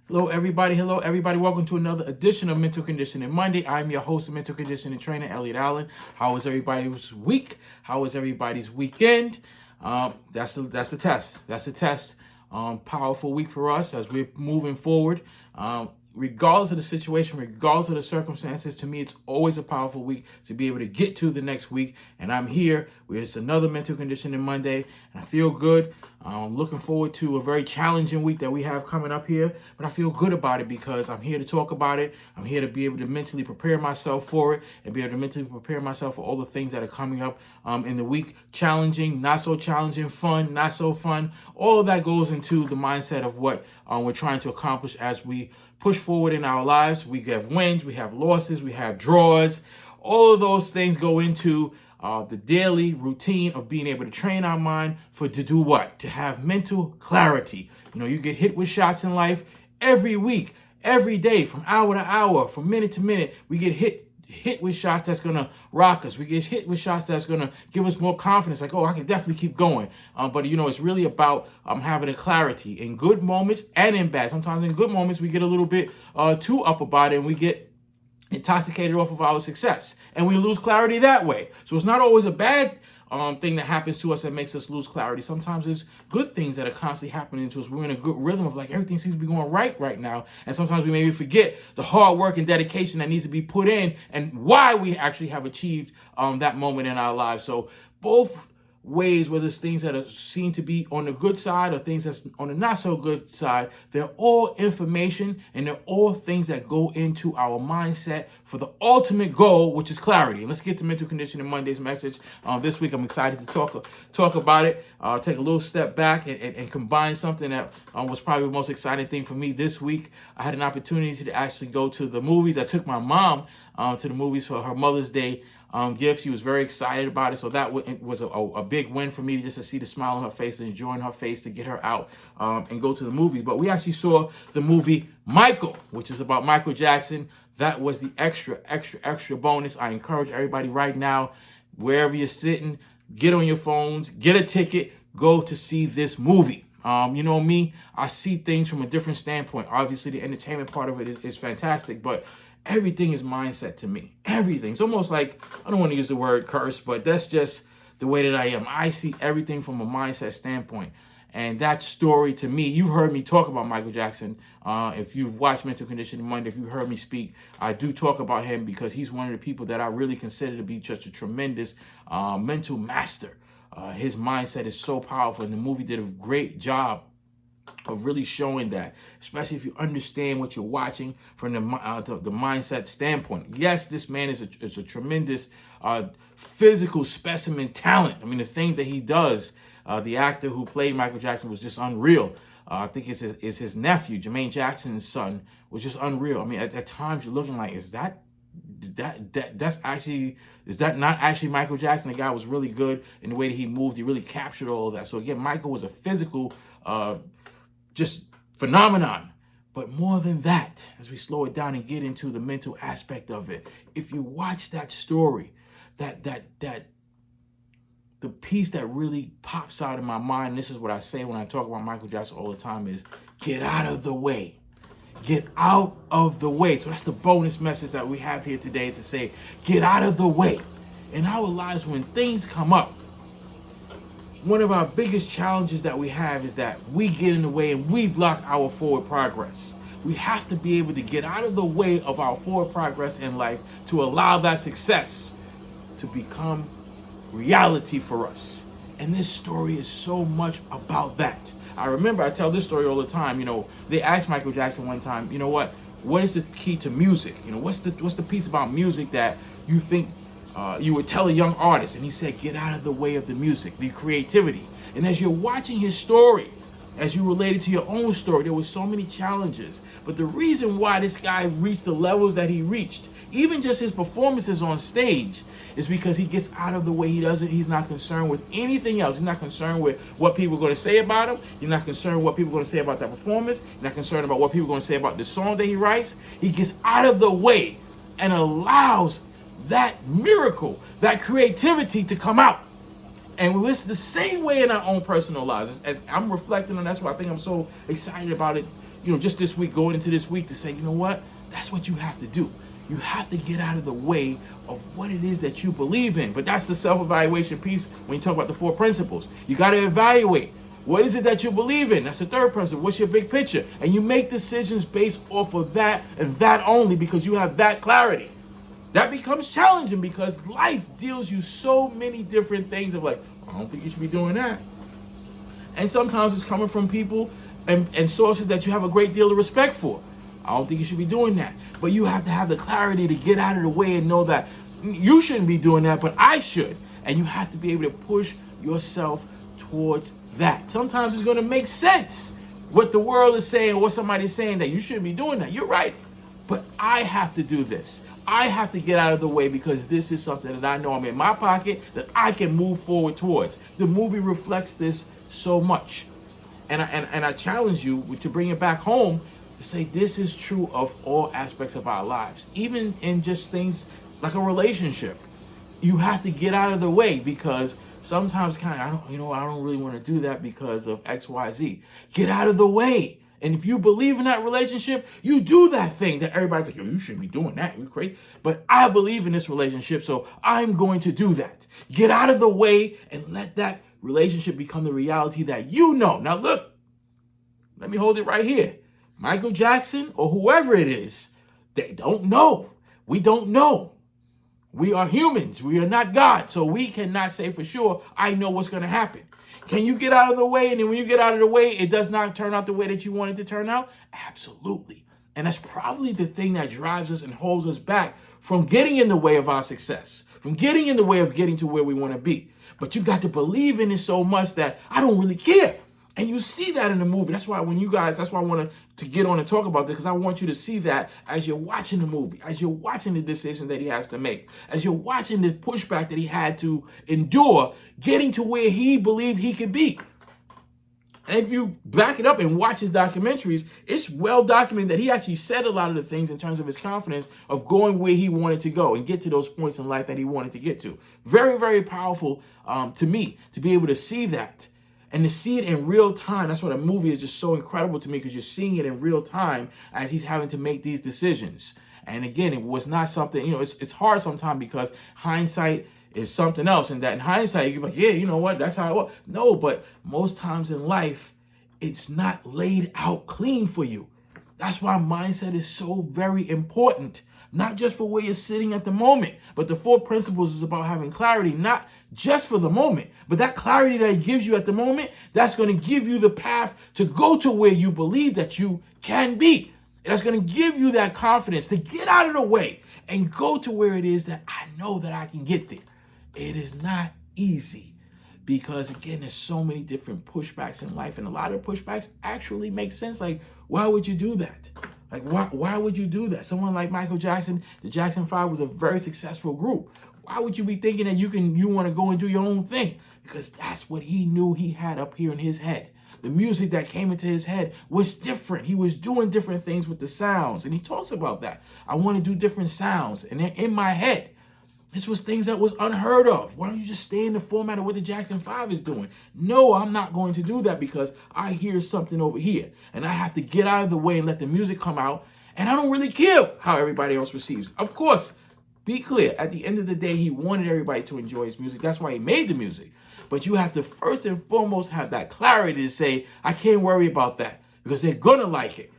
Hello, everybody. Hello, everybody. Welcome to another edition of Mental Conditioning Monday. I'm your host, Mental Conditioning Trainer, Elliot Allen. How was everybody's week? How was everybody's weekend? That's the test. That's the test. Powerful week for us as we're moving forward. Regardless of the situation, regardless of the circumstances, to me, it's always a powerful week to be able to get to the next week. And I'm here. It's another Mental Conditioning Monday, and I feel good. I'm looking forward to a very challenging week that we have coming up here, but I feel good about it because I'm here to talk about it. I'm here to be able to mentally prepare myself for it and be able to mentally prepare myself for all the things that are coming up in the week. Challenging, not so challenging, fun, not so fun. All of that goes into the mindset of what we're trying to accomplish as we push forward in our lives. We have wins, we have losses, we have draws. All of those things go into the daily routine of being able to train our mind to do what? To have mental clarity. You know, you get hit with shots in life every week, every day, from hour to hour, from minute to minute. We get hit with shots that's gonna rock us. We get hit with shots that's gonna give us more confidence. Like, oh, I can definitely keep going. But you know, it's really about having a clarity in good moments and in bad. Sometimes in good moments we get a little bit too up about it, and we get intoxicated off of our success, and we lose clarity that way. So it's not always a bad thing that happens to us that makes us lose clarity. Sometimes it's good things that are constantly happening to us. We're in a good rhythm of like everything seems to be going right now, and sometimes we maybe forget the hard work and dedication that needs to be put in and why we actually have achieved that moment in our lives. So both ways, whether it's things that are seen to be on the good side or things that's on the not so good side, they're all information, and they're all things that go into our mindset for the ultimate goal, which is clarity. And let's get to Mental Conditioning Monday's message. This week I'm excited to talk about it, take a little step back and combine something that was probably the most exciting thing for me this week. I had an opportunity to actually go to the movies. I took my mom to the movies for her Mother's Day gift. She was very excited about it. So that was a big win for me, just to see the smile on her face and enjoying her face to get her out and go to the movie. But we actually saw the movie Michael, which is about Michael Jackson. That was the extra bonus. I encourage everybody right now, wherever you're sitting, get on your phones, get a ticket, go to see this movie. You know me, I see things from a different standpoint. Obviously, the entertainment part of it is fantastic, but everything is mindset to me. Everything. It's almost like, I don't want to use the word curse, but that's just the way that I am. I see everything from a mindset standpoint. And that story to me, you've heard me talk about Michael Jackson. If you've watched Mental Conditioning Monday, if you heard me speak, I do talk about him because he's one of the people that I really consider to be just a tremendous mental master. His mindset is so powerful, and the movie did a great job of really showing that, especially if you understand what you're watching from the mindset standpoint. Yes, this man is a tremendous physical specimen talent. I mean, the things that he does, the actor who played Michael Jackson was just unreal. I think it's his nephew, Jermaine Jackson's son, was just unreal. I mean, at times you're looking like, is that not actually Michael Jackson? The guy was really good in the way that he moved. He really captured all of that. So again, Michael was a physical just phenomenon. But more than that, as we slow it down and get into the mental aspect of it, if you watch that story, that the piece that really pops out in my mind, and this is what I say when I talk about Michael Jackson all the time, is get out of the way. Get out of the way. So that's the bonus message that we have here today, is to say, get out of the way. In our lives, when things come up, one of our biggest challenges that we have is that we get in the way and we block our forward progress. We have to be able to get out of the way of our forward progress in life to allow that success to become reality for us. And this story is so much about that. I remember I tell this story all the time. You know, they asked Michael Jackson one time, you know what is the key to music? You know, what's the piece about music that you think you would tell a young artist? And he said, get out of the way of the music, the creativity. And as you're watching his story, as you related to your own story, there were so many challenges. But the reason why this guy reached the levels that he reached, even just his performances on stage, is because he gets out of the way. He's not concerned with anything else. He's not concerned with what people are going to say about him. He's not concerned with what people are going to say about that performance. He's not concerned about what people are going to say about the song that he writes. He gets out of the way and allows that miracle, that creativity to come out. And it's the same way in our own personal lives. As I'm reflecting on, that's why I think I'm so excited about it just this week, going into this week, to say, you know what? That's what you have to do. You have to get out of the way of what it is that you believe in. But that's the self-evaluation piece when you talk about the 4 principles. You got to evaluate. What is it that you believe in? That's the 3rd principle. What's your big picture? And you make decisions based off of that and that only, because you have that clarity. That becomes challenging because life deals you so many different things of like, I don't think you should be doing that. And sometimes it's coming from people and sources that you have a great deal of respect for. I don't think you should be doing that. But you have to have the clarity to get out of the way and know that you shouldn't be doing that, but I should. And you have to be able to push yourself towards that. Sometimes it's going to make sense what the world is saying or what somebody's saying that you shouldn't be doing that. You're right. But I have to do this. I have to get out of the way because this is something that I know I'm in my pocket that I can move forward towards. The movie reflects this so much. And I challenge you to bring it back home to say this is true of all aspects of our lives, even in just things like a relationship. You have to get out of the way because sometimes I don't really want to do that because of X, Y, Z. Get out of the way. And if you believe in that relationship, you do that thing that everybody's like, yo, you shouldn't be doing that. You're crazy. But I believe in this relationship, so I'm going to do that. Get out of the way and let that relationship become the reality that you know. Now look, let me hold it right here. Michael Jackson or whoever it is, they don't know. We don't know. We are humans. We are not God. So we cannot say for sure, I know what's going to happen. Can you get out of the way? And then when you get out of the way, it does not turn out the way that you want it to turn out? Absolutely. And that's probably the thing that drives us and holds us back from getting in the way of our success, from getting in the way of getting to where we want to be. But you got to believe in it so much that I don't really care. And you see that in the movie. That's why that's why I wanted to get on and talk about this, because I want you to see that as you're watching the movie, as you're watching the decisions that he has to make, as you're watching the pushback that he had to endure, getting to where he believed he could be. And if you back it up and watch his documentaries, it's well documented that he actually said a lot of the things in terms of his confidence of going where he wanted to go and get to those points in life that he wanted to get to. Very, very powerful to me to be able to see that. And to see it in real time, that's what a movie is just so incredible to me, because you're seeing it in real time as he's having to make these decisions. And again, it was not something, it's hard sometimes because hindsight is something else. And that in hindsight, you can be like, yeah, you know what, that's how it was. No, but most times in life, it's not laid out clean for you. That's why mindset is so very important. Not just for where you're sitting at the moment, but the 4 principles is about having clarity, not just for the moment, but that clarity that it gives you at the moment, that's going to give you the path to go to where you believe that you can be. And that's going to give you that confidence to get out of the way and go to where it is that I know that I can get there. It is not easy because, again, there's so many different pushbacks in life, and a lot of pushbacks actually make sense. Like, why would you do that? Like, why would you do that? Someone like Michael Jackson, the Jackson 5 was a very successful group. Why would you be thinking that you want to go and do your own thing? Because that's what he knew he had up here in his head. The music that came into his head was different. He was doing different things with the sounds. And he talks about that. I want to do different sounds. And in my head, this was things that was unheard of. Why don't you just stay in the format of what the Jackson 5 is doing? No, I'm not going to do that because I hear something over here. And I have to get out of the way and let the music come out. And I don't really care how everybody else receives. Of course, be clear. At the end of the day, he wanted everybody to enjoy his music. That's why he made the music. But you have to first and foremost have that clarity to say, I can't worry about that because they're going to like it.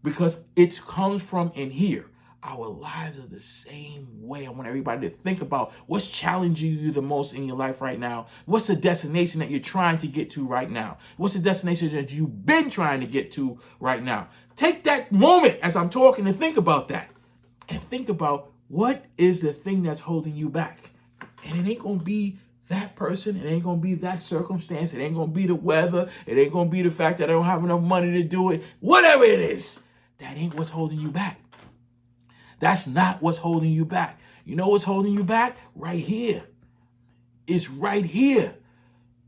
Because it comes from in here. Our lives are the same way. I want everybody to think about what's challenging you the most in your life right now. What's the destination that you're trying to get to right now? What's the destination that you've been trying to get to right now? Take that moment as I'm talking to think about that. And think about what is the thing that's holding you back. And it ain't going to be that person. It ain't going to be that circumstance. It ain't going to be the weather. It ain't going to be the fact that I don't have enough money to do it. Whatever it is, that ain't what's holding you back. That's not what's holding you back. You know what's holding you back? Right here. It's right here.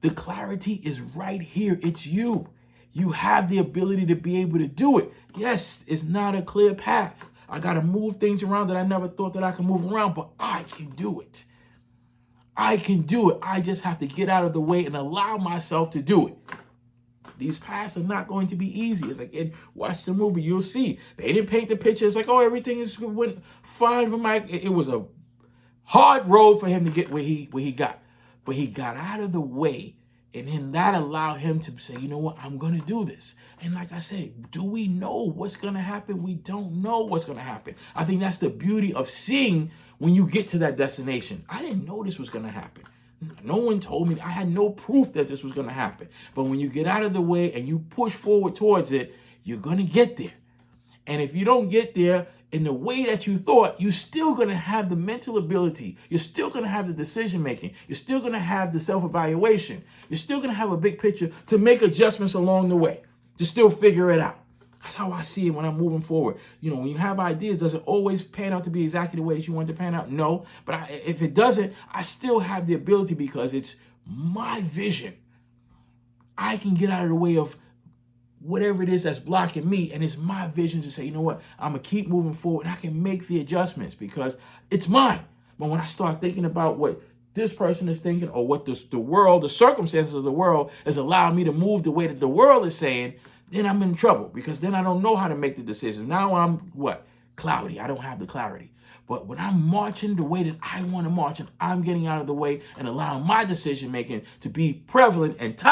The clarity is right here. It's you. You have the ability to be able to do it. Yes, it's not a clear path. I got to move things around that I never thought that I could move around, but I can do it. I can do it. I just have to get out of the way and allow myself to do it. These paths are not going to be easy. It's like, and watch the movie, you'll see. They didn't paint the picture. It's like, oh, everything went fine for Mike. It was a hard road for him to get where he got. But he got out of the way, and then that allowed him to say, you know what, I'm going to do this. And like I said, do we know what's going to happen? We don't know what's going to happen. I think that's the beauty of seeing when you get to that destination. I didn't know this was going to happen. No one told me. I had no proof that this was going to happen. But when you get out of the way and you push forward towards it, you're going to get there. And if you don't get there in the way that you thought, you're still going to have the mental ability. You're still going to have the decision making. You're still going to have the self-evaluation. You're still going to have a big picture to make adjustments along the way, to still figure it out. That's how I see it when I'm moving forward. You know, when you have ideas, does it always pan out to be exactly the way that you want it to pan out? No. But if it doesn't, I still have the ability because it's my vision. I can get out of the way of whatever it is that's blocking me, and it's my vision to say, you know what, I'm going to keep moving forward, and I can make the adjustments because it's mine. But when I start thinking about what this person is thinking or what the world, the circumstances of the world is allowing me to move the way that the world is saying, then I'm in trouble because then I don't know how to make the decisions. Now I'm what? Cloudy. I don't have the clarity. But when I'm marching the way that I want to march and I'm getting out of the way and allowing my decision making to be prevalent and